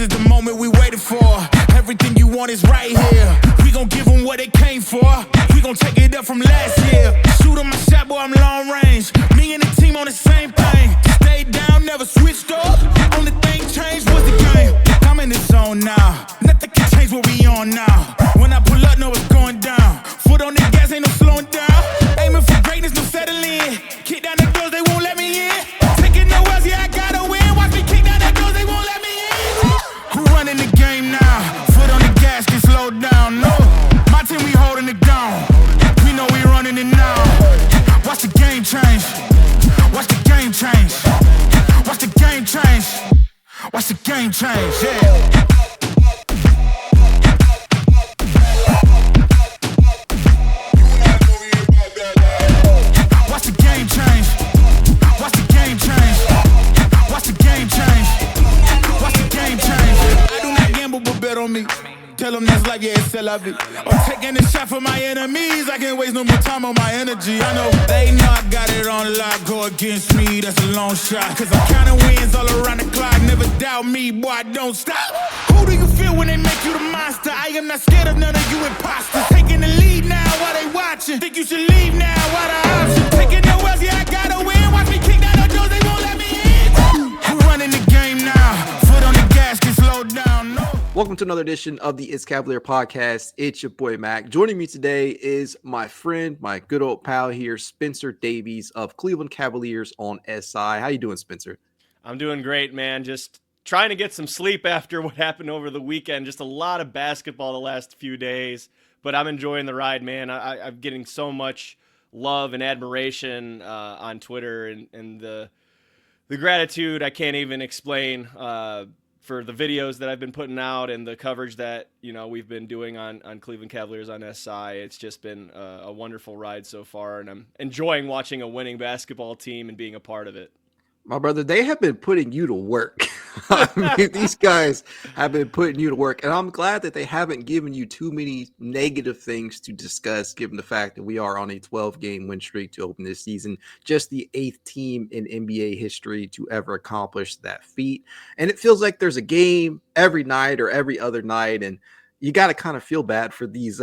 is the moment we waited for. Everything you want is right here. We gon' give them what they came for. We gon' take it up from last year. Shoot on my shot, boy, I'm long range. Me and the team on the same thing. Stayed down, never switched up. Only thing changed was the game. I'm in the zone now. Nothing can change what we on now. When I pull up, know it's going down. Foot on the gas, ain't no slowing down. Aiming for greatness, no settling. Kick down the doors, they won't let me in. Taking no L's, yeah, I gotta win. Watch me kick down the doors, they won't let me in. Who running the game now? Foot on the gas, can slow down. No, my team, we holding it down. We know we running it now. Watch the game change. Watch the game change. Watch the game change. Watch the game change, yeah. Watch the game change. Watch the game change. Watch the game change. Watch the game change. I do not gamble, but bet on me. Tell them that's life, yeah, it's still la vie. I'm taking a shot for my enemies. I can't waste no more time on my energy. I know they know I got it on lock. Go against me, that's a long shot. Cause I'm counting wins all around the clock. Never doubt me, boy, I don't stop. Who do you feel when they make you the monster? I am not scared of none of you imposters. Taking the lead now while they watching. Think you should leave now while the option. Taking no else, yeah, I gotta win. Watch me kick down the doors, they won't let me in. Who running the game now? Foot on the gas, can slow down, no. Welcome to another edition of the It's Cavalier podcast. It's your boy Mac. Joining me today is my friend, my good old pal here, Spencer Davies of Cleveland Cavaliers on SI. How you doing, Spencer? I'm doing great, man. Just trying to get some sleep after what happened over the weekend. Just a lot of basketball the last few days, but I'm enjoying the ride, man. I'm getting so much love and admiration on Twitter, and the gratitude I can't even explain for the videos that I've been putting out and the coverage that, you know, we've been doing on Cleveland Cavaliers on SI. It's just been a wonderful ride so far, and I'm enjoying watching a winning basketball team and being a part of it. My brother, they have been putting you to work. I mean, these guys have been putting you to work, and I'm glad that they haven't given you too many negative things to discuss, given the fact that we are on a 12-game win streak to open this season, just the 8th team in NBA history to ever accomplish that feat. And it feels like there's a game every night or every other night, and you got to kind of feel bad for these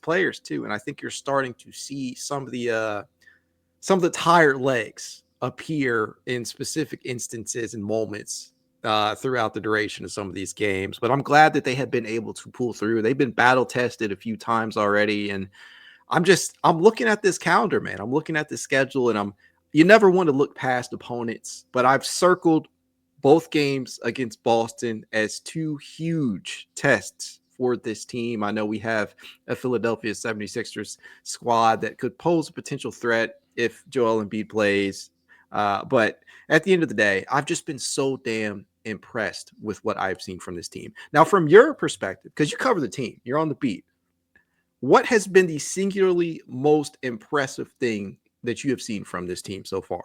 players too. And I think you're starting to see some of the tired legs appear in specific instances and moments throughout the duration of some of these games. But I'm glad that they have been able to pull through. They've been battle tested a few times already. And I'm looking at this calendar, man. I'm looking at the schedule, and you never want to look past opponents, but I've circled both games against Boston as two huge tests for this team. I know we have a Philadelphia 76ers squad that could pose a potential threat if Joel Embiid plays. But at the end of the day, I've just been so damn impressed with what I've seen from this team. Now, from your perspective, because you cover the team, you're on the beat, what has been the singularly most impressive thing that you have seen from this team so far?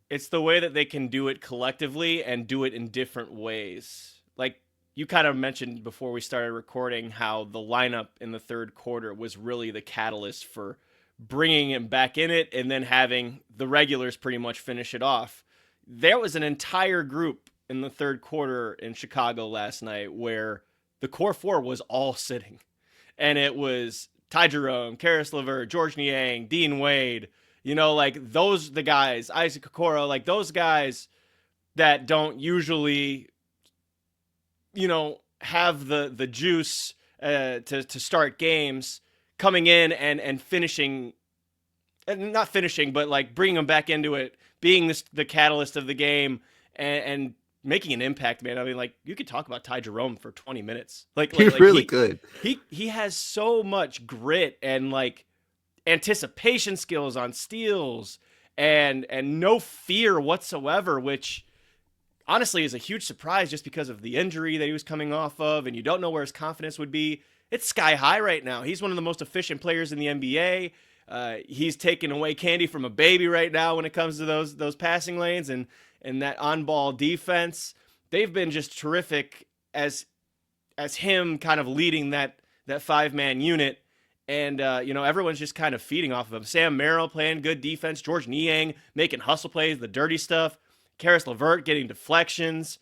It's the way that they can do it collectively and do it in different ways. Like you kind of mentioned before we started recording how the lineup in the third quarter was really the catalyst for bringing him back in it and then having the regulars pretty much finish it off. There was an entire group in the third quarter in Chicago last night where the core four was all sitting. And it was Ty Jerome, Karis LeVert, George Niang, Dean Wade, you know, like the guys, Isaac Okoro, like those guys that don't usually, you know, have the juice to start games, coming in and finishing, not finishing, but like bringing them back into it, being the catalyst of the game and making an impact, man. I mean, like you could talk about Ty Jerome for 20 minutes. He's really good. He has so much grit and like anticipation skills on steals and no fear whatsoever, which honestly is a huge surprise just because of the injury that he was coming off of, and you don't know where his confidence would be. It's sky high right now. He's one of the most efficient players in the NBA. He's taking away candy from a baby right now when it comes to those passing lanes and that on-ball defense. They've been just terrific as him kind of leading that five-man unit. And, you know, everyone's just kind of feeding off of him. Sam Merrill playing good defense. George Niang making hustle plays, the dirty stuff. Karis LeVert getting deflections.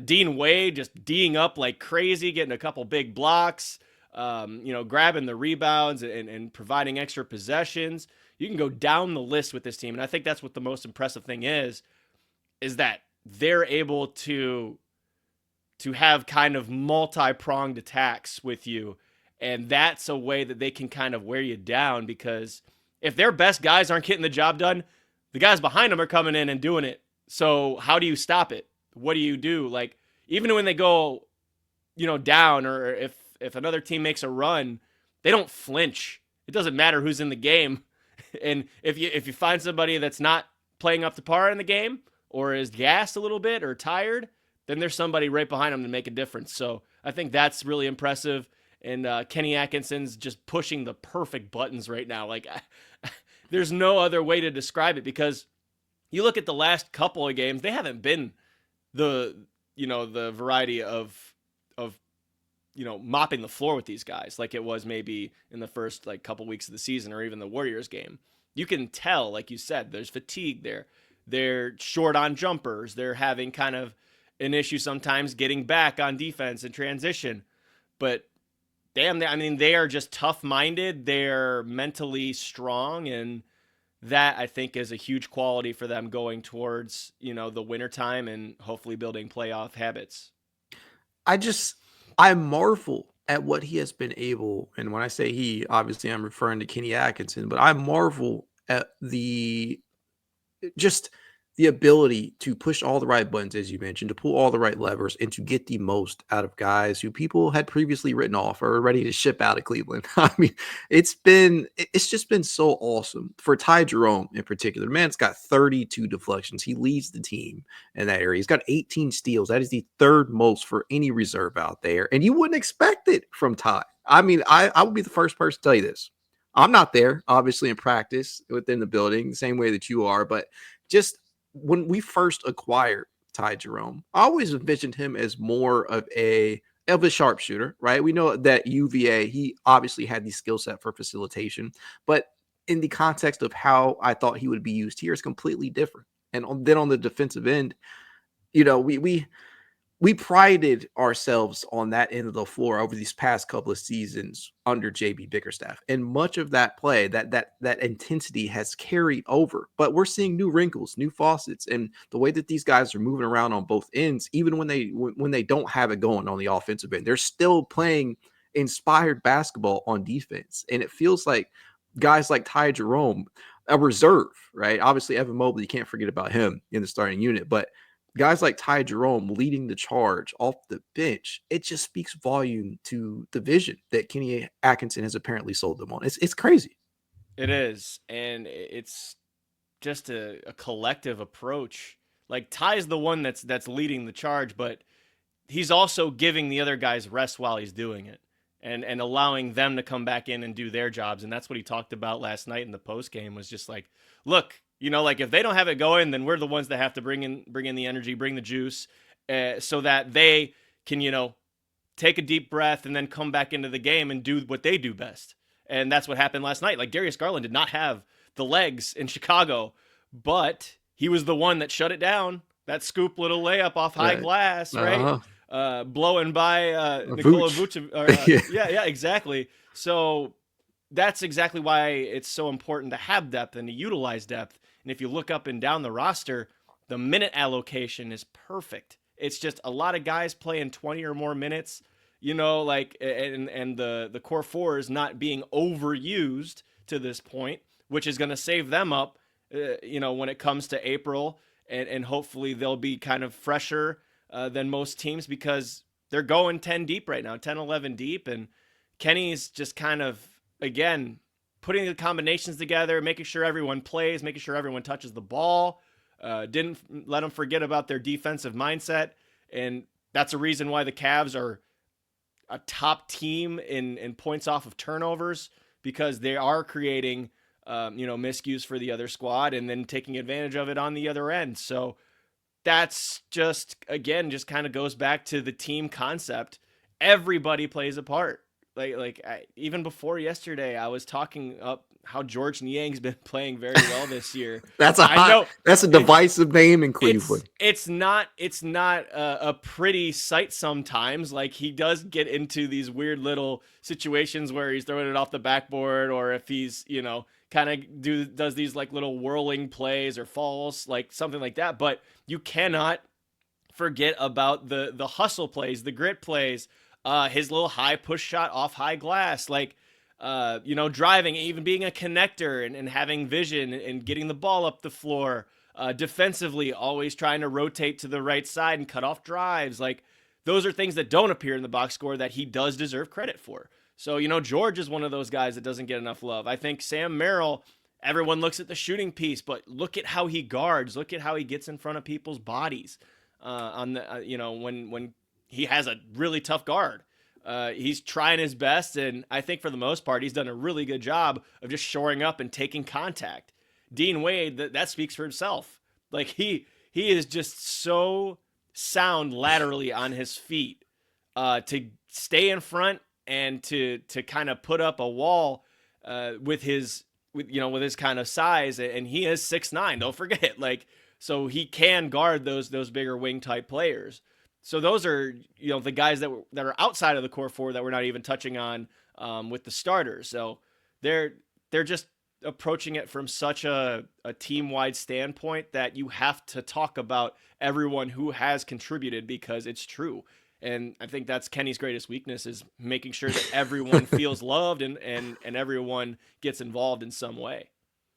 Dean Wade just D'ing up like crazy, getting a couple big blocks, grabbing the rebounds and providing extra possessions. You can go down the list with this team. And I think that's what the most impressive thing is that they're able to have kind of multi-pronged attacks with you. And that's a way that they can kind of wear you down, because if their best guys aren't getting the job done, the guys behind them are coming in and doing it. So how do you stop it? What do you do? Like, even when they go, down, or if another team makes a run, they don't flinch. It doesn't matter who's in the game. And if you find somebody that's not playing up to par in the game, or is gassed a little bit or tired, then there's somebody right behind them to make a difference. So I think that's really impressive. And Kenny Atkinson's just pushing the perfect buttons right now. Like, there's no other way to describe it, because you look at the last couple of games, they haven't been the variety of mopping the floor with these guys like it was maybe in the first like couple weeks of the season, or even the Warriors game. You can tell, like you said, there's fatigue there. They're short on jumpers. They're having kind of an issue sometimes getting back on defense and transition. But damn, they are just tough-minded. They're mentally strong, and that, I think, is a huge quality for them going towards, the wintertime and hopefully building playoff habits. I marvel at what he has been able, and when I say he, obviously I'm referring to Kenny Atkinson, but I marvel at the ability to push all the right buttons, as you mentioned, to pull all the right levers, and to get the most out of guys who people had previously written off or ready to ship out of Cleveland. I mean, it's just been so awesome for Ty Jerome in particular. The man's got 32 deflections. He leads the team in that area. He's got 18 steals. That is the third most for any reserve out there. And you wouldn't expect it from Ty. I mean, I would be the first person to tell you this. I'm not there, obviously, in practice within the building, the same way that you are, but just when we first acquired Ty Jerome, I always envisioned him as more of a sharpshooter, right? We know that UVA, he obviously had the skill set for facilitation, but in the context of how I thought he would be used here is completely different. And then on the defensive end, we prided ourselves on that end of the floor over these past couple of seasons under JB Bickerstaff. And much of that play, that intensity has carried over. But we're seeing new wrinkles, new faucets, and the way that these guys are moving around on both ends, even when they don't have it going on the offensive end, they're still playing inspired basketball on defense. And it feels like guys like Ty Jerome, a reserve, right? Obviously, Evan Mobley, you can't forget about him in the starting unit, but guys like Ty Jerome leading the charge off the bench, it just speaks volume to the vision that Kenny Atkinson has apparently sold them on. It's crazy. It is, and it's just a collective approach. Like, Ty's the one that's leading the charge, but he's also giving the other guys rest while he's doing it, and allowing them to come back in and do their jobs. And that's what he talked about last night in the post game, was just like, look, like, if they don't have it going, then we're the ones that have to bring in the energy, bring the juice, so that they can, take a deep breath and then come back into the game and do what they do best. And that's what happened last night. Like, Darius Garland did not have the legs in Chicago, but he was the one that shut it down. That scoop little layup off high glass, right? Blowing by Nikola Vucevic. Yeah, exactly. So that's exactly why it's so important to have depth and to utilize depth. And if you look up and down the roster, the minute allocation is perfect. It's just a lot of guys playing 20 or more minutes, and the core four is not being overused to this point, which is going to save them up, when it comes to April, and hopefully they'll be kind of fresher than most teams, because they're going 10 deep right now, 10, 11 deep. And Kenny's just kind of, again, putting the combinations together, making sure everyone plays, making sure everyone touches the ball. Didn't let them forget about their defensive mindset. And that's a reason why the Cavs are a top team in points off of turnovers, because they are creating, miscues for the other squad and then taking advantage of it on the other end. So that's just kind of goes back to the team concept. Everybody plays a part. Even before yesterday, I was talking up how George Niang's been playing very well this year. That's a It- divisive name in Cleveland. it's not a pretty sight sometimes. Like, he does get into these weird little situations where he's throwing it off the backboard, or if he's, kind of does these like little whirling plays or falls, like something like that. But you cannot forget about the hustle plays, the grit plays, his little high push shot off high glass, like driving, even being a connector, and having vision and getting the ball up the floor. Defensively, always trying to rotate to the right side and cut off drives. Like, those are things that don't appear in the box score that he does deserve credit for. So, George is one of those guys that doesn't get enough love. I think Sam Merrill, everyone looks at the shooting piece, but look at how he guards. Look at how he gets in front of people's bodies. When he has a really tough guard. He's trying his best, and I think for the most part, he's done a really good job of just shoring up and taking contact. Dean Wade, that speaks for himself. Like, he is just so sound laterally on his feet, to stay in front and to kind of put up a wall with his kind of size, and he is 6'9", don't forget. Like, so he can guard those bigger wing type players. So those are, the guys that are outside of the core four that we're not even touching on with the starters. So they're just approaching it from such a team-wide standpoint that you have to talk about everyone who has contributed, because it's true. And I think that's Kenny's greatest weakness, is making sure that everyone feels loved and everyone gets involved in some way.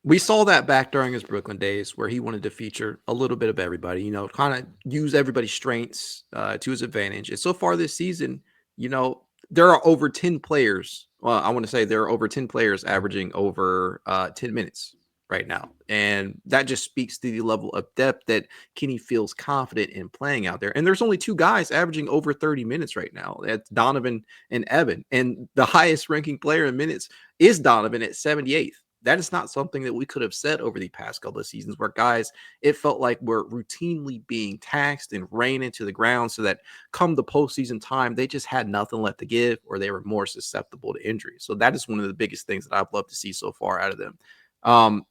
We saw that back during his Brooklyn days, where he wanted to feature a little bit of everybody, kind of use everybody's strengths to his advantage. And so far this season, there are over 10 players. Well, I want to say there are over 10 players averaging over 10 minutes right now. And that just speaks to the level of depth that Kenny feels confident in playing out there. And there's only two guys averaging over 30 minutes right now. That's Donovan and Evan. And the highest ranking player in minutes is Donovan at 78th. That is not something that we could have said over the past couple of seasons, where guys, it felt like we're routinely being taxed and ran into the ground, so that come the postseason time, they just had nothing left to give, or they were more susceptible to injury. So that is one of the biggest things that I've loved to see so far out of them.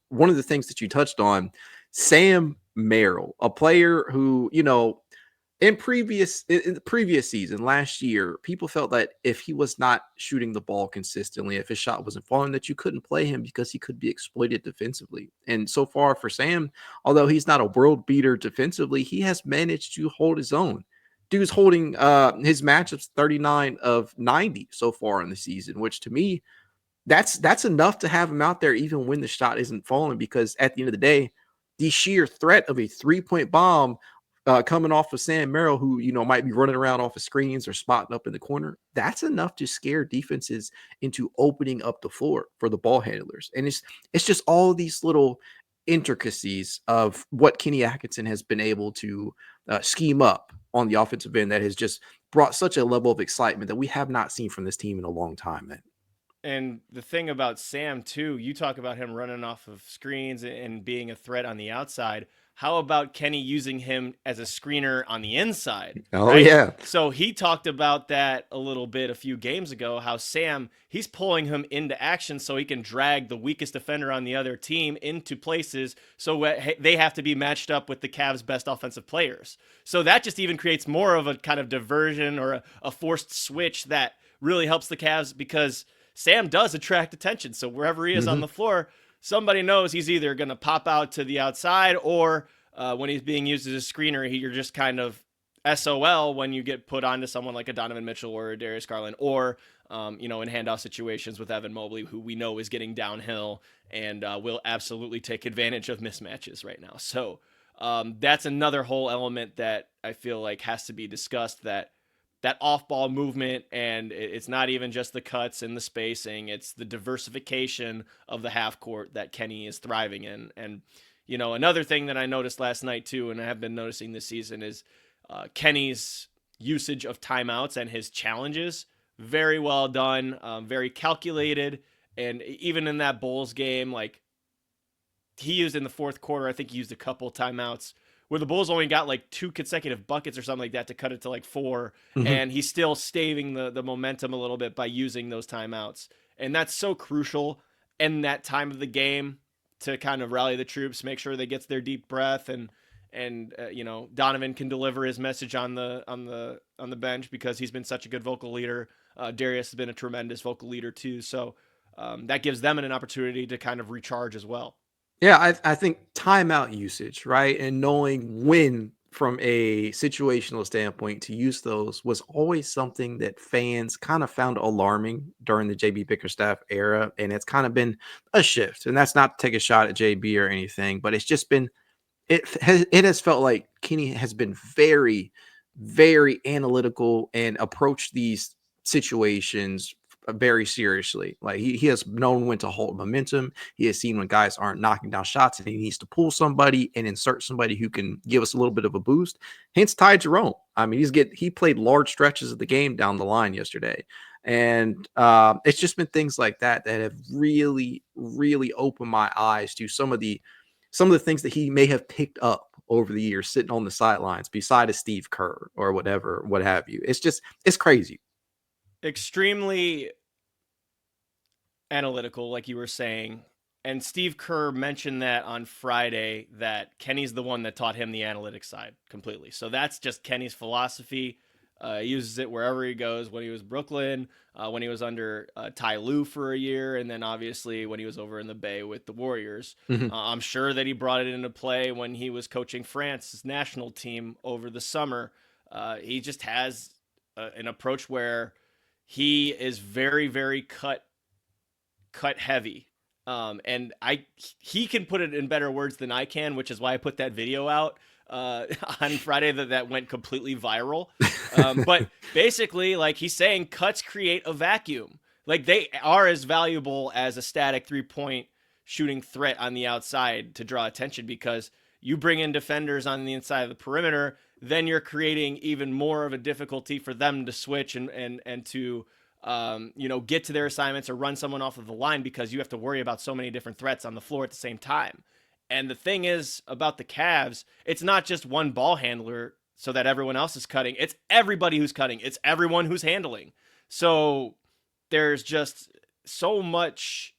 One of the things that you touched on, Sam Merrill, a player who, in the previous season, last year, people felt that if he was not shooting the ball consistently, if his shot wasn't falling, that you couldn't play him because he could be exploited defensively. And so far for Sam, although he's not a world beater defensively, he has managed to hold his own. Dude's holding his matchups 39 of 90 so far in the season, which to me, that's enough to have him out there even when the shot isn't falling, because at the end of the day, the sheer threat of a 3-point bomb coming off of Sam Merrill, who, might be running around off of screens or spotting up in the corner, that's enough to scare defenses into opening up the floor for the ball handlers. And it's just all these little intricacies of what Kenny Atkinson has been able to scheme up on the offensive end that has just brought such a level of excitement that we have not seen from this team in a long time, man. And the thing about Sam, too, you talk about him running off of screens and being a threat on the outside. How about Kenny using him as a screener on the inside? Oh, right? yeah. So he talked about that a little bit a few games ago, how Sam, he's pulling him into action so he can drag the weakest defender on the other team into places so they have to be matched up with the Cavs' best offensive players. So that just even creates more of a kind of diversion or a forced switch that really helps the Cavs, because Sam does attract attention. So wherever he is on the floor, somebody knows he's either going to pop out to the outside, or when he's being used as a screener, you're just kind of SOL when you get put onto someone like a Donovan Mitchell or a Darius Garland, or, in handoff situations with Evan Mobley, who we know is getting downhill and will absolutely take advantage of mismatches right now. So that's another whole element that I feel like has to be discussed, that off-ball movement, and it's not even just the cuts and the spacing, it's the diversification of the half court that Kenny is thriving in. And, another thing that I noticed last night too, and I have been noticing this season, is Kenny's usage of timeouts and his challenges. Very well done, very calculated. And even in that Bulls game, like, he used in the fourth quarter, I think he used a couple timeouts where the Bulls only got like 2 consecutive buckets or something like that to cut it to like 4. And he's still staving the momentum a little bit by using those timeouts. And that's so crucial. in that time of the game to kind of rally the troops, make sure they gets their deep breath, and Donovan can deliver his message on the bench because he's been such a good vocal leader. Darius has been a tremendous vocal leader too, so that gives them an opportunity to kind of recharge as well. Yeah, I think timeout usage, right? And knowing when, from a situational standpoint, to use those was always something that fans kind of found alarming during the JB Bickerstaff era. And it's kind of been a shift. And that's not to take a shot at JB or anything, but it's just been, it has felt like Kenny has been very, very analytical and approached these situations very seriously. Like he has known when to hold momentum. He has seen when guys aren't knocking down shots and he needs to pull somebody and insert somebody who can give us a little bit of a boost. Hence Ty Jerome. I mean, he played large stretches of the game down the line yesterday. And it's just been things like that that have really, really opened my eyes to some of the things that he may have picked up over the years sitting on the sidelines beside a Steve Kerr or whatever, what have you. It's crazy. Extremely analytical, like you were saying. And Steve Kerr mentioned that on Friday, that Kenny's the one that taught him the analytics side completely. So that's just Kenny's philosophy. He uses it wherever he goes. When he was Brooklyn, when he was under Ty Lue for a year, and then obviously when he was over in the Bay with the Warriors. Mm-hmm. I'm sure that he brought it into play when he was coaching France's national team over the summer. He just has an approach where he is very, very cut heavy. And he can put it in better words than I can, which is why I put that video out on Friday that went completely viral. But basically, like he's saying, cuts create a vacuum. Like they are as valuable as a static 3-point shooting threat on the outside to draw attention, because you bring in defenders on the inside of the perimeter, then you're creating even more of a difficulty for them to switch and to get to their assignments or run someone off of the line, because you have to worry about so many different threats on the floor at the same time. And the thing is about the Cavs, it's not just one ball handler so that everyone else is cutting. It's everybody who's cutting. It's everyone who's handling. So there's just so much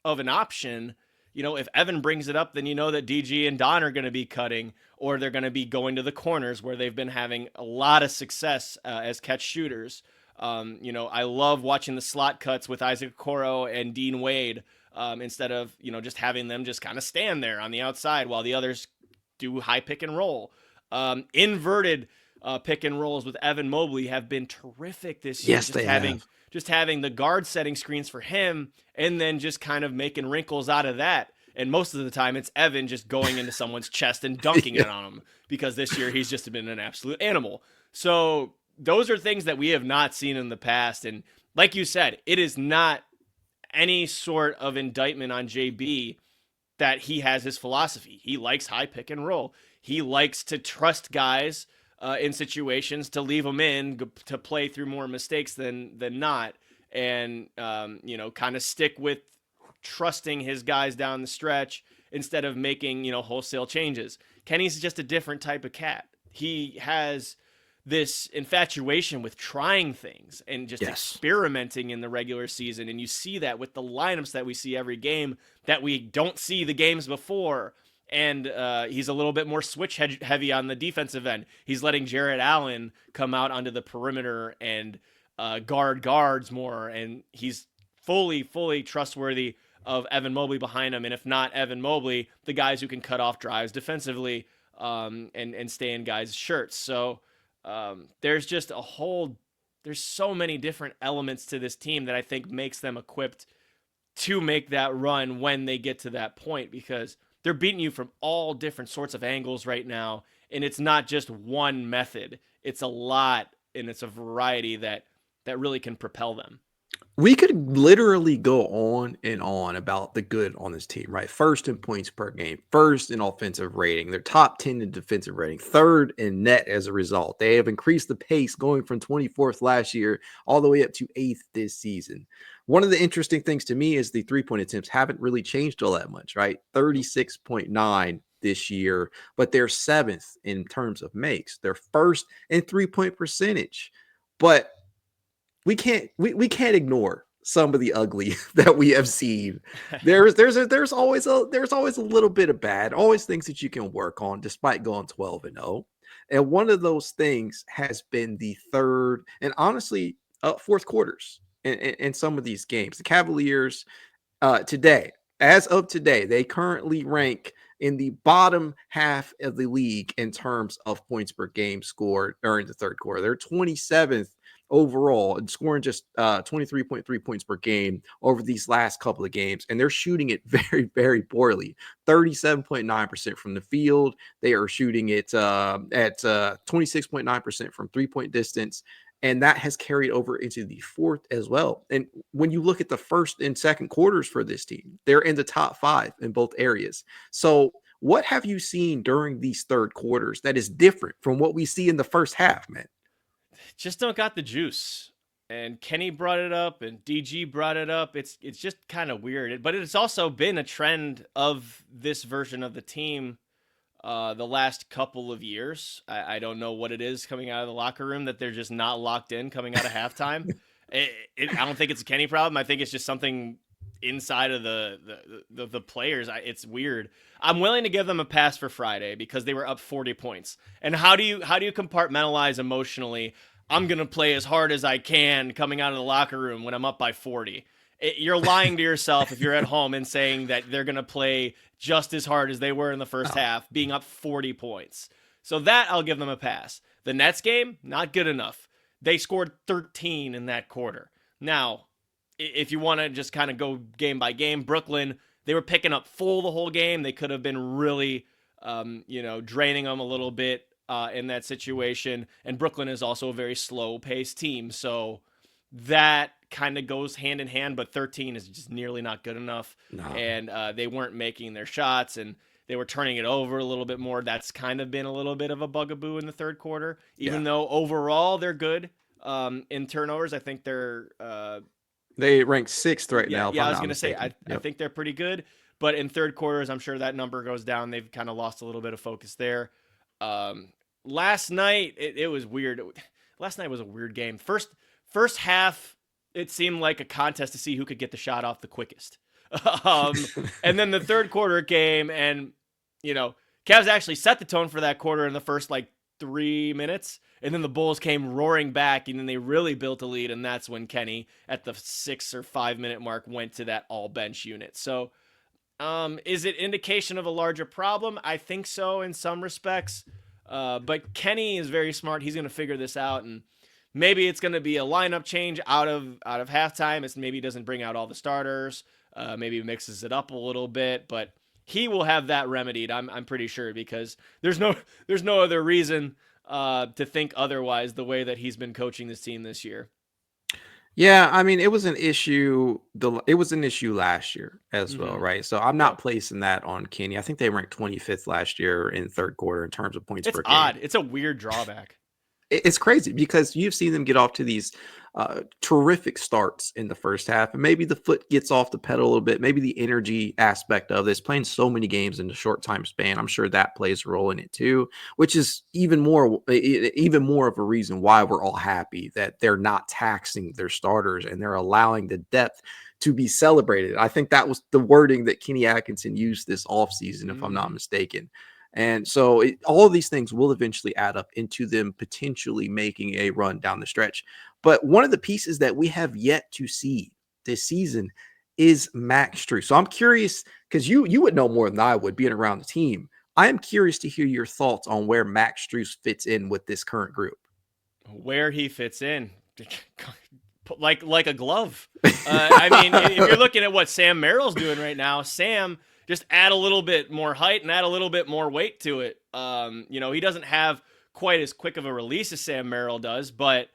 of an option. If Evan brings it up, then you know that DG and Don are going to be cutting, or they're going to be going to the corners where they've been having a lot of success as catch shooters. I love watching the slot cuts with Isaac Okoro and Dean Wade, instead of, just having them just kind of stand there on the outside while the others do high pick and roll. Inverted pick and rolls with Evan Mobley have been terrific this year. Yes, they have. Just having the guard setting screens for him and then just kind of making wrinkles out of that. And most of the time it's Evan just going into someone's chest and dunking it on him, because this year he's just been an absolute animal. So those are things that we have not seen in the past. And like you said, it is not any sort of indictment on JB that he has his philosophy. He likes high pick and roll. He likes to trust guys in situations to leave them in to play through more mistakes than not. And, kind of stick with trusting his guys down the stretch instead of making, wholesale changes. Kenny's just a different type of cat. He has this infatuation with trying things and just experimenting in the regular season. And you see that with the lineups that we see every game that we don't see the games before. And he's a little bit more switch heavy on the defensive end. He's letting Jarrett Allen come out onto the perimeter and guards more. And he's fully trustworthy of Evan Mobley behind him. And if not Evan Mobley, the guys who can cut off drives defensively and stay in guys' shirts. So there's just there's so many different elements to this team that I think makes them equipped to make that run when they get to that point, because they're beating you from all different sorts of angles right now. And it's not just one method. It's a lot, and it's a variety that really can propel them. We could literally go on and on about the good on this team, right? First in points per game, first in offensive rating, they're top 10 in defensive rating, third in net as a result. They have increased the pace going from 24th last year all the way up to 8th this season. One of the interesting things to me is the three-point attempts haven't really changed all that much, right? 36.9 this year, but they're 7th in terms of makes. They're first in three-point percentage. But we can't ignore some of the ugly that we have seen. There's always a little bit of bad, always things that you can work on despite going 12-0. And one of those things has been the third and honestly fourth quarters in some of these games. The Cavaliers today, as of today, they currently rank in the bottom half of the league in terms of points per game scored during the third quarter. They're 27th overall and scoring just 23.3 points per game over these last couple of games. And they're shooting it very, very poorly. 37.9% from the field. They are shooting it at 26.9% from 3-point distance. And that has carried over into the fourth as well. And when you look at the first and second quarters for this team, they're in the top 5 in both areas. So what have you seen during these third quarters that is different from what we see in the first half, man? Just don't got the juice. And Kenny brought it up and DG brought it up. It's just kind of weird. But it's also been a trend of this version of the team the last couple of years. I don't know what it is coming out of the locker room that they're just not locked in coming out of halftime. I don't think it's a Kenny problem. I think it's just something inside of the players. It's weird. I'm willing to give them a pass for Friday because they were up 40 points. And how do you compartmentalize emotionally? I'm going to play as hard as I can coming out of the locker room when I'm up by 40. You're lying to yourself if you're at home and saying that they're going to play just as hard as they were in the first half, being up 40 points. So that I'll give them a pass. The Nets game, not good enough. They scored 13 in that quarter. Now, if you want to just kind of go game by game, Brooklyn, they were picking up full the whole game. They could have been really, draining them a little bit in that situation. And Brooklyn is also a very slow-paced team. So that kind of goes hand in hand, but 13 is just nearly not good enough. No. And they weren't making their shots, and they were turning it over a little bit more. That's kind of been a little bit of a bugaboo in the third quarter, even though overall they're good in turnovers. I think they rank 6th right now. Yeah, I was going to say, I think they're pretty good, but in third quarters, I'm sure that number goes down. They've kind of lost a little bit of focus there. Last night, it was weird. Last night was a weird game. First half, it seemed like a contest to see who could get the shot off the quickest. And then the third quarter came, and, Cavs actually set the tone for that quarter in the first, 3 minutes. And then the Bulls came roaring back, and then they really built a lead, and that's when Kenny, at the 6 or 5 minute mark, went to that all-bench unit. So is it indication of a larger problem? I think so in some respects. But Kenny is very smart. He's going to figure this out, and maybe it's going to be a lineup change out of halftime. It's maybe he doesn't bring out all the starters. Maybe he mixes it up a little bit, but he will have that remedied. I'm pretty sure, because there's no other reason to think otherwise the way that he's been coaching this team this year. Yeah, I mean, it was an issue. It was an issue last year as well, right? So I'm not placing that on Kenny. I think they ranked 25th last year in third quarter in terms of points per game. It's odd. It's a weird drawback. It's crazy because you've seen them get off to these terrific starts in the first half, and maybe the foot gets off the pedal a little bit. Maybe the energy aspect of this, playing so many games in a short time span, I'm sure that plays a role in it too, which is even more of a reason why we're all happy that they're not taxing their starters and they're allowing the depth to be celebrated. I think that was the wording that Kenny Atkinson used this offseason, if I'm not mistaken. And so all of these things will eventually add up into them potentially making a run down the stretch. But one of the pieces that we have yet to see this season is Max Strus. So I'm curious, because you would know more than I would being around the team. I am curious to hear your thoughts on where Max Strus fits in with this current group. Where he fits in, like a glove. I mean, if you're looking at what Sam Merrill's doing right now, Sam – just add a little bit more height and add a little bit more weight to it. He doesn't have quite as quick of a release as Sam Merrill does, but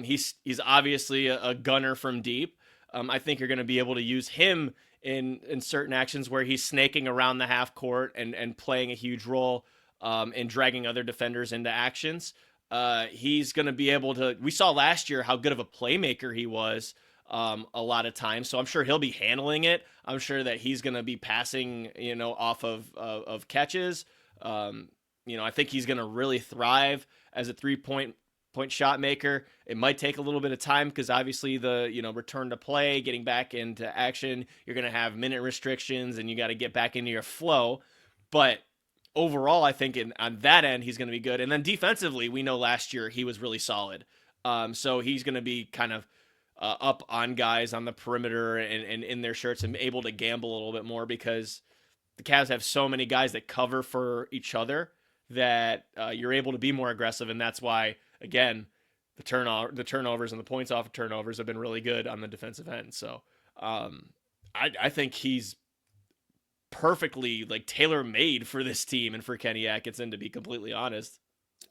he's obviously a gunner from deep. I think you're going to be able to use him in certain actions where he's snaking around the half court and playing a huge role in dragging other defenders into actions. He's going to be able to. We saw last year how good of a playmaker he was. A lot of times. So I'm sure he'll be handling it. I'm sure that he's going to be passing, off of catches. I think he's going to really thrive as a 3-point point shot maker. It might take a little bit of time because obviously the, return to play, getting back into action, you're going to have minute restrictions and you got to get back into your flow. But overall, I think on that end, he's going to be good. And then defensively, we know last year he was really solid. So he's going to be kind of up on guys on the perimeter and in their shirts and able to gamble a little bit more because the Cavs have so many guys that cover for each other that you're able to be more aggressive. And that's why, again, the turnovers and the points off of turnovers have been really good on the defensive end. So I think he's perfectly like tailor-made for this team and for Kenny Atkinson, to be completely honest.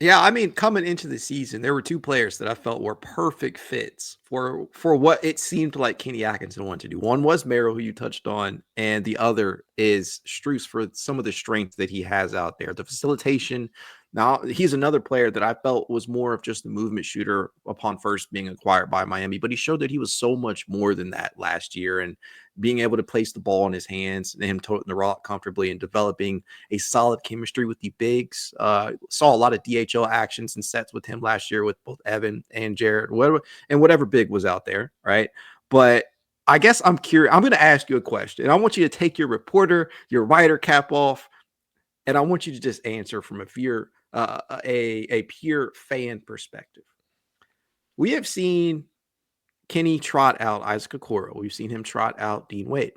Yeah, I mean, coming into the season, there were two players that I felt were perfect fits for what it seemed like Kenny Atkinson wanted to do. One was Merrill, who you touched on, and the other is Strus for some of the strength that he has out there. The facilitation. Now, he's another player that I felt was more of just a movement shooter upon first being acquired by Miami, but he showed that he was so much more than that last year, and being able to place the ball in his hands and him toting the rock comfortably and developing a solid chemistry with the bigs. Saw a lot of DHO actions and sets with him last year with both Evan and Jarrett, whatever big was out there, right? But I guess I'm curious. I'm going to ask you a question. I want you to take your reporter, your writer cap off, and I want you to just answer from a pure fan perspective. We have seen Kenny trot out Isaac Okoro. We've seen him trot out Dean Wade.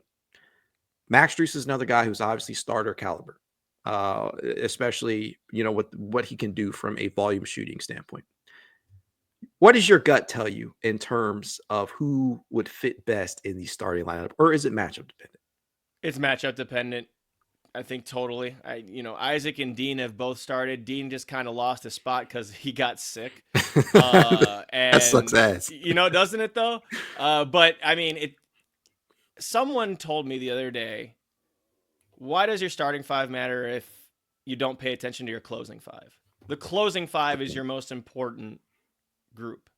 Max Strus is another guy who's obviously starter caliber, especially, with what he can do from a volume shooting standpoint. What does your gut tell you in terms of who would fit best in the starting lineup, or is it matchup dependent? It's matchup dependent. I think totally. Isaac and Dean have both started. Dean just kind of lost his spot because he got sick. And, that sucks ass. Doesn't it though? But I mean, someone told me the other day, why does your starting five matter if you don't pay attention to your closing five? The closing five is your most important group.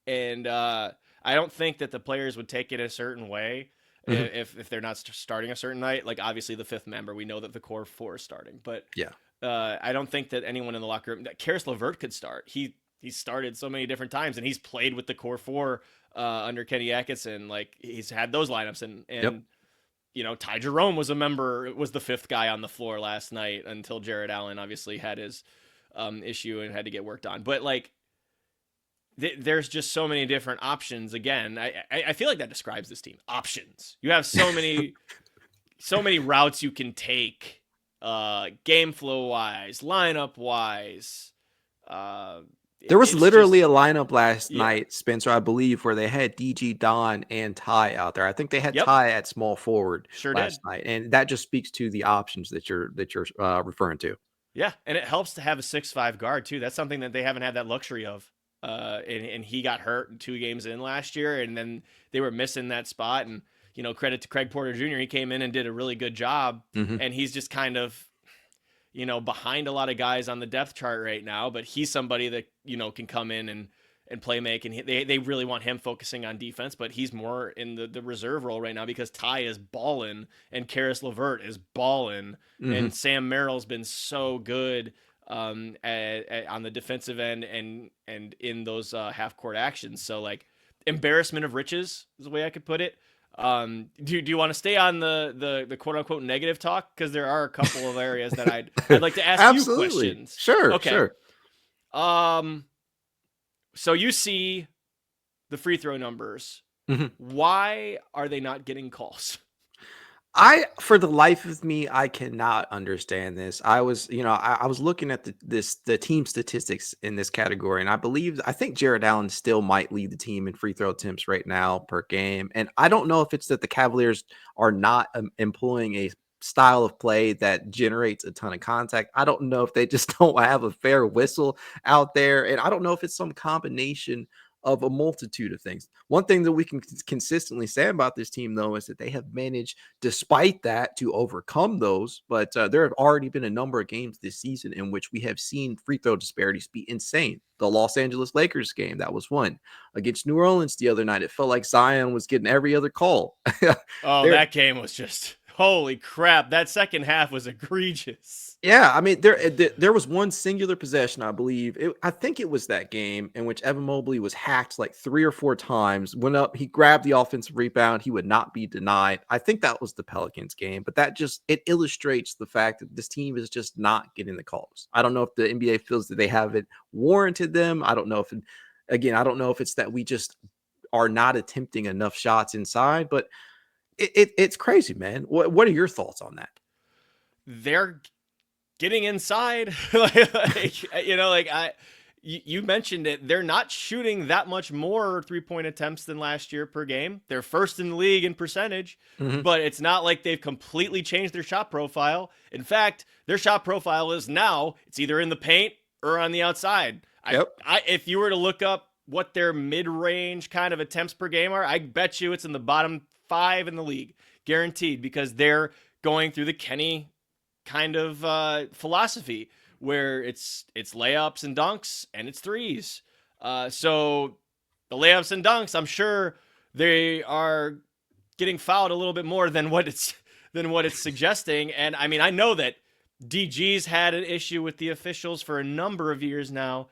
And I don't think that the players would take it a certain way. Mm-hmm. If they're not starting a certain night, like obviously the fifth member, we know that the core four is starting, but yeah, I don't think that anyone in the locker room, that Caris LeVert could start. He started so many different times, and he's played with the core four under Kenny Atkinson. Like he's had those lineups, and Ty Jerome was the fifth guy on the floor last night until Jarrett Allen obviously had his issue and had to get worked on. But like, there's just so many different options. Again, I feel like that describes this team. Options. You have so many routes you can take, game flow wise, lineup wise. There was literally a lineup last night, Spencer, I believe, where they had DG, Don, and Ty out there. I think they had Ty at small forward last night, and that just speaks to the options that you're referring to. Yeah, and it helps to have a 6'5" guard too. That's something that they haven't had that luxury of. And he got hurt 2 games in last year, and then they were missing that spot. And credit to Craig Porter Jr. He came in and did a really good job. Mm-hmm. And he's just kind of behind a lot of guys on the depth chart right now. But he's somebody that can come in and play make, and they really want him focusing on defense. But he's more in the reserve role right now because Ty is balling and Caris LeVert is balling, mm-hmm. and Sam Merrill's been so good. On the defensive end and in those half court actions. So like embarrassment of riches is the way I could put it. Do you want to stay on the quote unquote negative talk? Cause there are a couple of areas that I'd like to ask you questions. Sure. Okay. Sure. So you see the free throw numbers. Mm-hmm. Why are they not getting calls? For the life of me, I cannot understand this. I was looking at the team statistics in this category, and I think Jarrett Allen still might lead the team in free throw attempts right now per game. And I don't know if it's that the Cavaliers are not employing a style of play that generates a ton of contact. I don't know if they just don't have a fair whistle out there, and I don't know if it's some combination of a multitude of things. One thing that we can consistently say about this team, though, is that they have managed, despite that, to overcome those. But there have already been a number of games this season in which we have seen free throw disparities be insane. The Los Angeles Lakers game, that was one. Against New Orleans the other night, it felt like Zion was getting every other call. That game was just... Holy crap! That second half was egregious. Yeah, I mean, there was one singular possession, I believe. I think it was that game in which Evan Mobley was hacked like 3 or 4 times. Went up, he grabbed the offensive rebound. He would not be denied. I think that was the Pelicans game, but it illustrates the fact that this team is just not getting the calls. I don't know if the NBA feels that they haven't warranted them. I don't know if, again, I don't know if it's that we just are not attempting enough shots inside, but it's crazy, man. What are your thoughts on that? They're getting inside. You mentioned it. They're not shooting that much more 3-point attempts than last year per game. They're first in the league in percentage, but it's not like they've completely changed their shot profile. In fact, their shot profile is now it's either in the paint or on the outside. If you were to look up what their mid-range kind of attempts per game are, I bet you it's in the bottom 5 in the league, guaranteed, because they're going through the Kenny kind of philosophy where it's layups and dunks and it's threes. So the layups and dunks, I'm sure they are getting fouled a little bit more than what it's suggesting. And I mean, I know that DG's had an issue with the officials for a number of years now.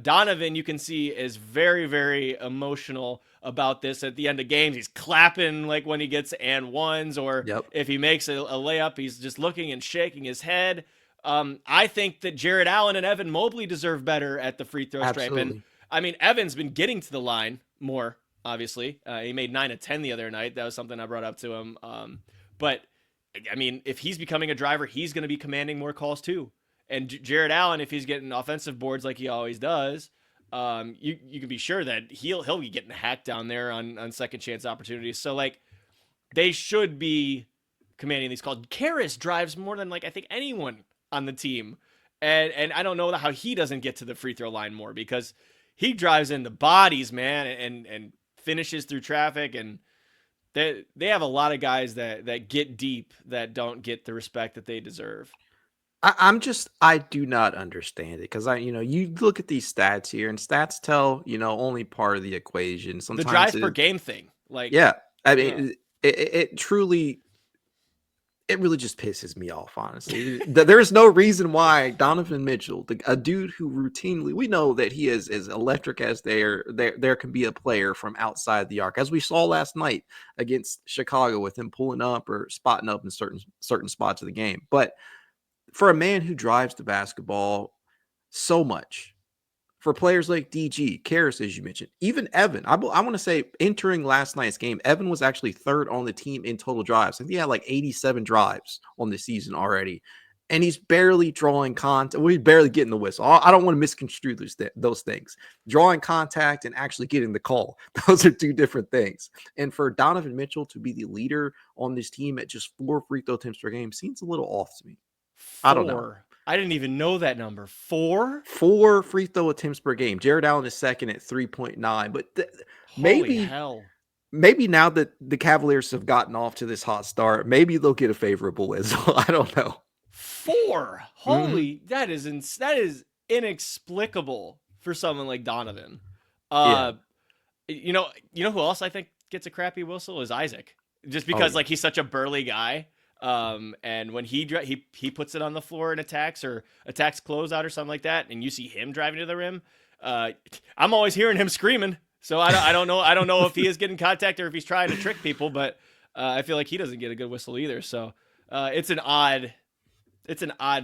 Donovan, you can see, is very, very emotional about this. At the end of games, he's clapping like when he gets and ones, or if he makes a layup, he's just looking and shaking his head. I think that Jarrett Allen and Evan Mobley deserve better at the free throw stripe. And I mean, Evan's been getting to the line more, obviously. He made 9 of 10 the other night. That was something I brought up to him. But I mean, if he's becoming a driver, he's going to be commanding more calls too. And Jarrett Allen, if he's getting offensive boards like he always does, you can be sure that he'll be getting hacked down there on second chance opportunities. So like, they should be commanding these calls. Karras drives more than I think anyone on the team, and I don't know how he doesn't get to the free throw line more, because he drives into bodies, man, and finishes through traffic, and they have a lot of guys that get deep that don't get the respect that they deserve. I do not understand it, because you look at these stats here, and stats tell, only part of the equation. Sometimes the drives per game thing. I mean, it truly, it really just pisses me off, honestly. There's no reason why Donovan Mitchell, a dude who routinely, we know that he is as electric as there can be a player from outside the arc, as we saw last night against Chicago with him pulling up or spotting up in certain spots of the game. But for a man who drives the basketball so much, for players like DG, Karras, as you mentioned, even Evan, I want to say entering last night's game, Evan was actually third on the team in total drives. I think he had like 87 drives on the season already. And he's barely drawing contact. Well, he's barely getting the whistle. I don't want to misconstrue those things. Drawing contact and actually getting the call, those are two different things. And for Donovan Mitchell to be the leader on this team at just 4 free throw attempts per game seems a little off to me. 4. I don't know. I didn't even know that number. 4? 4 free throw attempts per game. Jarrett Allen is second at 3.9. But maybe now that the Cavaliers have gotten off to this hot start, maybe they'll get a favorable whistle. I don't know. 4. Holy, that is inexplicable for someone like Donovan. You know who else I think gets a crappy whistle is Isaac, just because he's such a burly guy. And when he puts it on the floor and attacks closeout or something like that, and you see him driving to the rim, I'm always hearing him screaming. So I don't know if he is getting contact or if he's trying to trick people, but I feel like he doesn't get a good whistle either. So it's an odd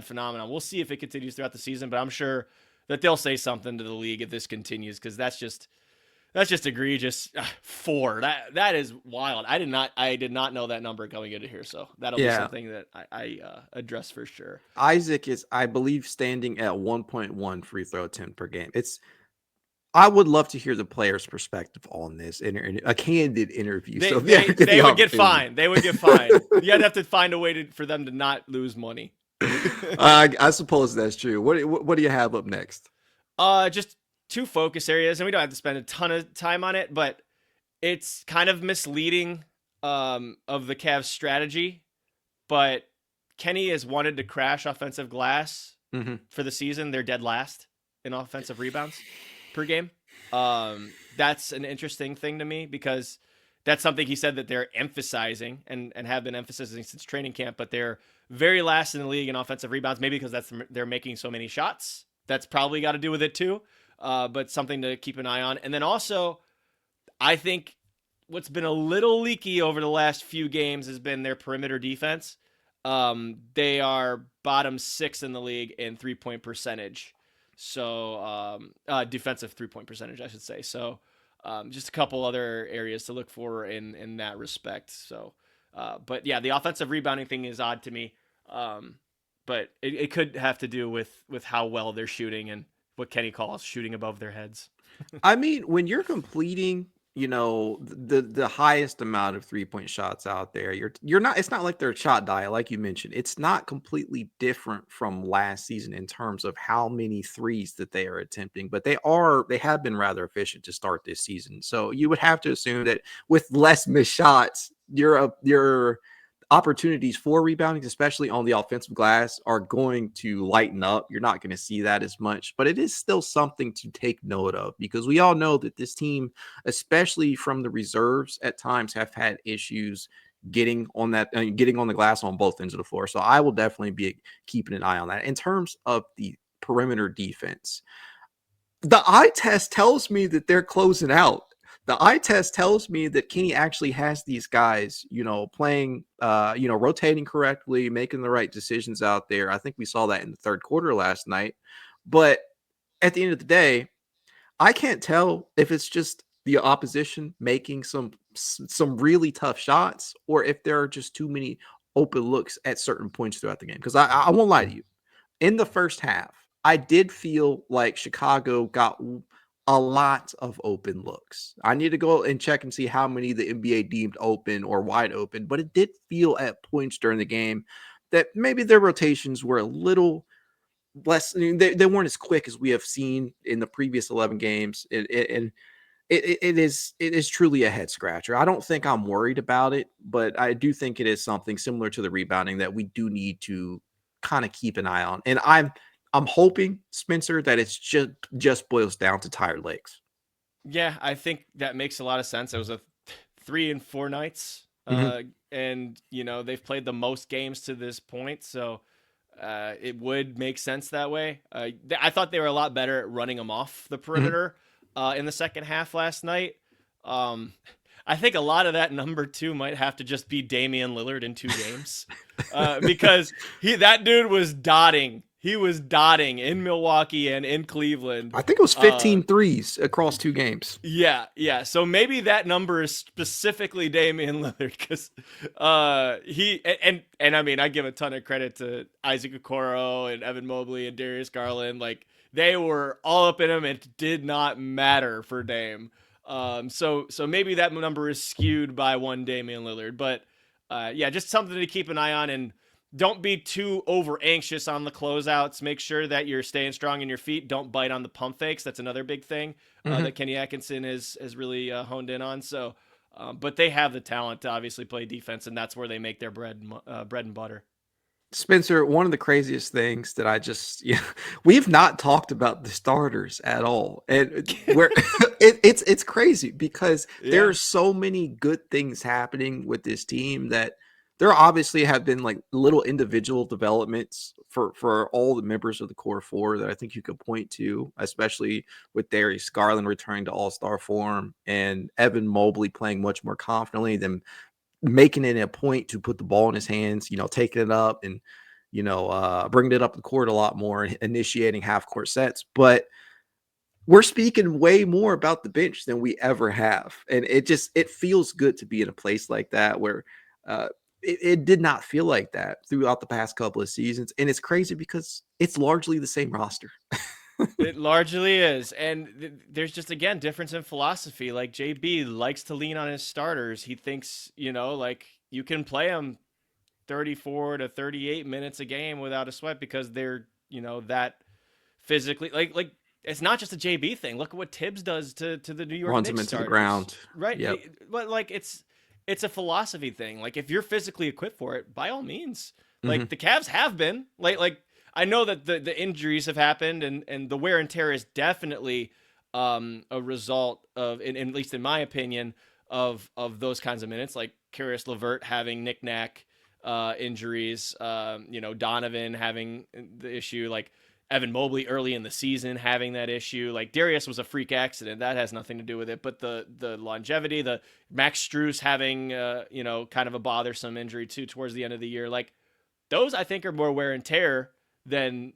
phenomenon. We'll see if it continues throughout the season, but I'm sure that they'll say something to the league if this continues, because that's just egregious. 4. That is wild. I did not know that number going into here, so that'll be something that I address for sure. Isaac is, I believe, standing at 1.1 free throw attempt per game. I would love to hear the player's perspective on this in a candid interview. They would get fined. They would get fined. You'd have to find a way for them to not lose money. I suppose that's true. What do you have up next? Just 2 focus areas, and we don't have to spend a ton of time on it, but it's kind of misleading of the Cavs strategy. But Kenny has wanted to crash offensive glass for the season. They're dead last in offensive rebounds per game. That's an interesting thing to me, because that's something he said that they're emphasizing and have been emphasizing since training camp, but they're very last in the league in offensive rebounds, maybe because they're making so many shots. That's probably got to do with it too, but something to keep an eye on. And then also, I think what's been a little leaky over the last few games has been their perimeter defense. They are bottom 6 in the league in 3-point percentage. So defensive 3-point percentage, I should say. So just a couple other areas to look for in that respect. So, but yeah, the offensive rebounding thing is odd to me. But it could have to do with how well they're shooting and what Kenny calls shooting above their heads. I mean, when you're completing, the highest amount of 3-point shots out there, you're not. It's not like they're shot diet, like you mentioned. It's not completely different from last season in terms of how many threes that they are attempting, but they have been rather efficient to start this season. So you would have to assume that with less missed shots, your opportunities for rebounding, especially on the offensive glass, are going to lighten up. You're not going to see that as much, but it is still something to take note of because we all know that this team, especially from the reserves, at times have had issues getting on the glass on both ends of the floor. So I will definitely be keeping an eye on that. In terms of the perimeter defense, the eye test tells me that they're closing out. The eye test tells me that Kenny actually has these guys, playing, rotating correctly, making the right decisions out there. I think we saw that in the third quarter last night. But at the end of the day, I can't tell if it's just the opposition making some really tough shots or if there are just too many open looks at certain points throughout the game. Because I won't lie to you. In the first half, I did feel like Chicago got a lot of open looks. I need to go and check and see how many the NBA deemed open or wide open, but it did feel at points during the game that maybe their rotations were a little less. I mean, they weren't as quick as we have seen in the previous 11 games. And it is truly a head scratcher. I don't think I'm worried about it, but I do think it is something similar to the rebounding that we do need to kind of keep an eye on. And I'm hoping, Spencer, that it's just boils down to tired legs. Yeah, I think that makes a lot of sense. It was a 3 and 4 nights, and they've played the most games to this point, so it would make sense that way. I thought they were a lot better at running them off the perimeter in the second half last night. I think a lot of that number 2 might have to just be Damian Lillard in 2 games because that dude was dotting. He was dotting in Milwaukee and in Cleveland. I think it was 15 threes across 2 games. Yeah. So maybe that number is specifically Damian Lillard because he and I mean I give a ton of credit to Isaac Okoro and Evan Mobley and Darius Garland. Like they were all up in him. It did not matter for Dame. So maybe that number is skewed by one Damian Lillard, but just something to keep an eye on. And don't be too over anxious on the closeouts. Make sure that you're staying strong in your feet. Don't bite on the pump fakes. That's another big thing that Kenny Atkinson has really honed in on. So, but they have the talent to obviously play defense, and that's where they make their bread and butter. Spencer, one of the craziest things that we've not talked about the starters at all, and it's crazy because there are so many good things happening with this team that there obviously have been like little individual developments for all the members of the core 4 that I think you could point to, especially with Darius Garland returning to all-star form and Evan Mobley playing much more confidently than making it a point to put the ball in his hands, taking it up and, bringing it up the court a lot more and initiating half-court sets. But we're speaking way more about the bench than we ever have. And it feels good to be in a place like that where it did not feel like that throughout the past couple of seasons. And it's crazy because it's largely the same roster. It largely is. And there's just, again, difference in philosophy. Like JB likes to lean on his starters. He thinks, like you can play them 34 to 38 minutes a game without a sweat because they're, that physically like it's not just a JB thing. Look at what Tibbs does to the New York Runs Knicks him into starters. the ground. Right. Yep. But like it's a philosophy thing. Like if you're physically equipped for it, by all means. Like the Cavs have been. Like I know that the injuries have happened and the wear and tear is definitely a result of, at least in my opinion, of those kinds of minutes, like Caris LeVert having knick-knack injuries, Donovan having the issue, like Evan Mobley early in the season having that issue. Like Darius was a freak accident. That has nothing to do with it. But the longevity, the Max Strus having, kind of a bothersome injury too towards the end of the year. Like those I think are more wear and tear than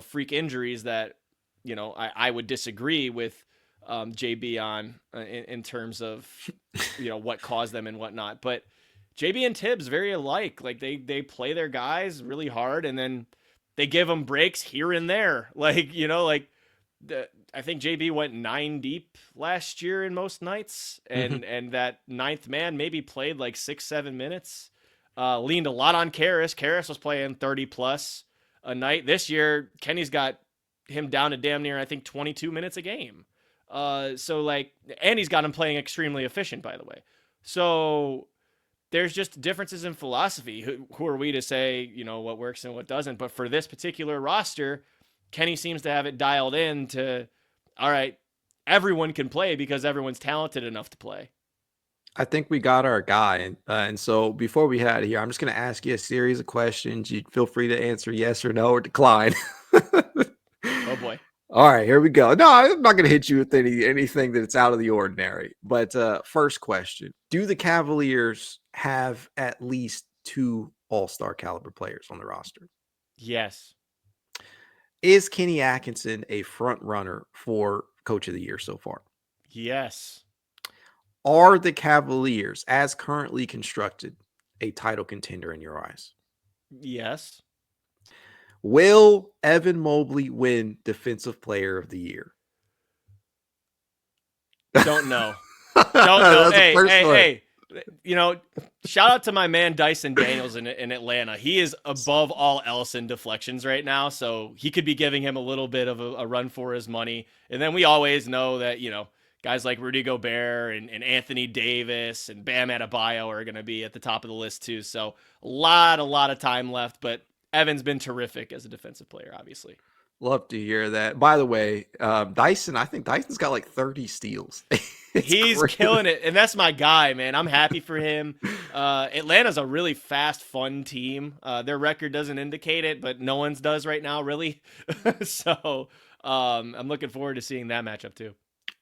freak injuries that, I would disagree with JB on in terms of, what caused them and whatnot. But JB and Tibbs very alike. Like they play their guys really hard, and then they give them breaks here and there. Like, I think JB went 9 deep last year in most nights, and that ninth man maybe played like 6-7 minutes. Leaned a lot on Caris. Caris was playing 30 plus a night. This year, Kenny's got him down to damn near, I think, 22 minutes a game. And he's got him playing extremely efficient, by the way. So there's just differences in philosophy. Who are we to say, what works and what doesn't? But for this particular roster, Kenny seems to have it dialed in to, all right, everyone can play because everyone's talented enough to play. I think we got our guy. And so before we head here, I'm just going to ask you a series of questions. You feel free to answer yes or no or decline. Oh, boy. All right, here we go. No, I'm not going to hit you with anything that's out of the ordinary. But first question, do the Cavaliers have at least 2 all-star caliber players on the roster? Yes. Is Kenny Atkinson a front runner for Coach of the Year so far? Yes. Are the Cavaliers, as currently constructed, a title contender in your eyes? Yes. Will Evan Mobley win Defensive Player of the Year? Don't know. Don't know. Hey. Shout out to my man Dyson Daniels in Atlanta. He is above all else in deflections right now, so he could be giving him a little bit of a run for his money. And then we always know that, guys like Rudy Gobert and Anthony Davis and Bam Adebayo are going to be at the top of the list too. So a lot of time left, but Evan's been terrific as a defensive player, obviously. Love to hear that. By the way, Dyson, I think Dyson's got like 30 steals. He's crazy. Killing it. And that's my guy, man. I'm happy for him. Atlanta's a really fast, fun team. Their record doesn't indicate it, but no one's does right now, really. So I'm looking forward to seeing that matchup too.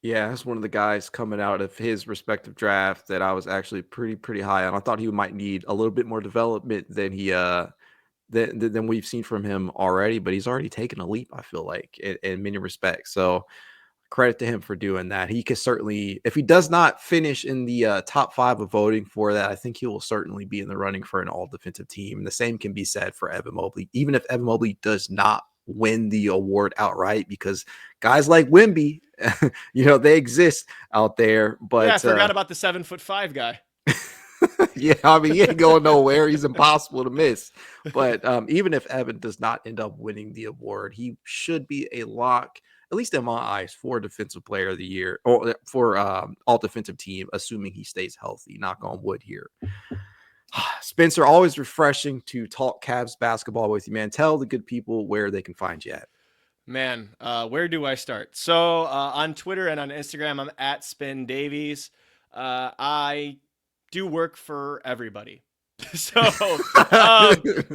Yeah, that's one of the guys coming out of his respective draft that I was actually pretty high on. I thought he might need a little bit more development than he than we've seen from him already, but he's already taken a leap, I feel like, in many respects. So credit to him for doing that. He could certainly, if he does not finish in the top 5 of voting for that, I think he will certainly be in the running for an all defensive team. And the same can be said for Evan Mobley, even if Evan Mobley does not win the award outright, because guys like Wemby, they exist out there. But yeah, I forgot about the 7'5" guy. Yeah, I mean, he ain't going nowhere. He's impossible to miss. But even if Evan does not end up winning the award, he should be a lock, at least in my eyes, for Defensive Player of the Year or for all defensive team, assuming he stays healthy. Knock on wood here. Spencer, always refreshing to talk Cavs basketball with you, man. Tell the good people where they can find you at. Man, where do I start? So on Twitter and on Instagram, I'm at Spin Davies. I do work for everybody. So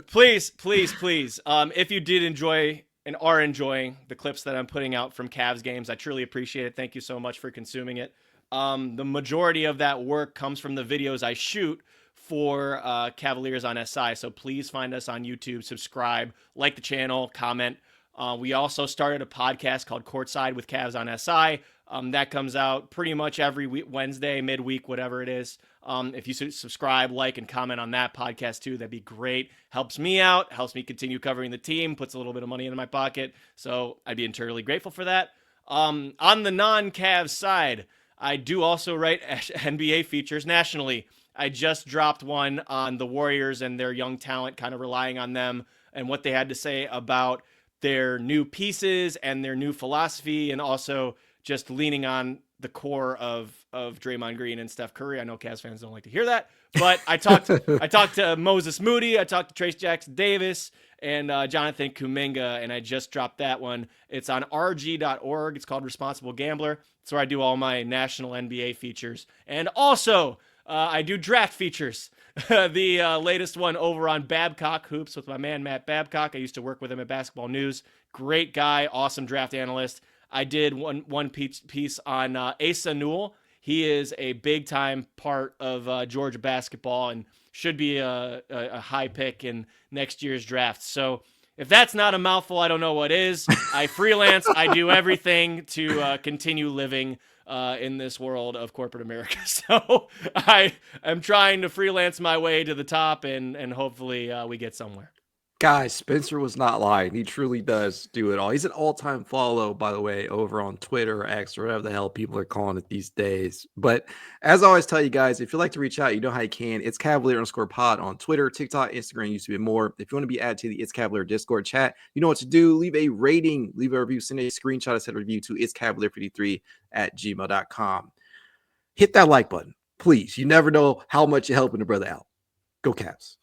please, if you did enjoy and are enjoying the clips that I'm putting out from Cavs games, I truly appreciate it. Thank you so much for consuming it. The majority of that work comes from the videos I shoot for Cavaliers on SI. So please find us on YouTube, subscribe, like the channel, comment. We also started a podcast called Courtside with Cavs on SI. That comes out pretty much every Wednesday, midweek, whatever it is. If you subscribe, like, and comment on that podcast too, that'd be great. Helps me out, helps me continue covering the team, puts a little bit of money in my pocket. So I'd be entirely grateful for that. On the non-Cavs side, I do also write NBA features nationally. I just dropped one on the Warriors and their young talent, kind of relying on them and what they had to say about their new pieces and their new philosophy, and also just leaning on the core of Draymond Green and Steph Curry. I know Cavs fans don't like to hear that, but I talked to Moses Moody, I talked to Trace Jackson Davis, and Jonathan Kuminga, and I just dropped that one. It's on rg.org. It's called Responsible Gambler. It's where I do all my national NBA features, and also I do draft features. The latest one over on Babcock Hoops with my man Matt Babcock. I used to work with him at Basketball News. Great guy, awesome draft analyst. I did one piece on Asa Newell. He is a big-time part of Georgia basketball and should be a high pick in next year's draft. So if that's not a mouthful, I don't know what is. I freelance. I do everything to continue living in this world of corporate America. So I am trying to freelance my way to the top, and hopefully we get somewhere. Guys, Spencer was not lying. He truly does do it all. He's an all-time follow, by the way, over on Twitter or X or whatever the hell people are calling it these days. But as I always tell you guys, if you'd like to reach out, you know how you can. It's Cavalier_pod on Twitter, TikTok, Instagram, YouTube, and more. If you want to be added to the It's Cavalier Discord chat, you know what to do. Leave a rating, leave a review, send a screenshot, a set review to itscavalier53@gmail.com. Hit that like button, please. You never know how much you're helping a brother out. Go Cavs.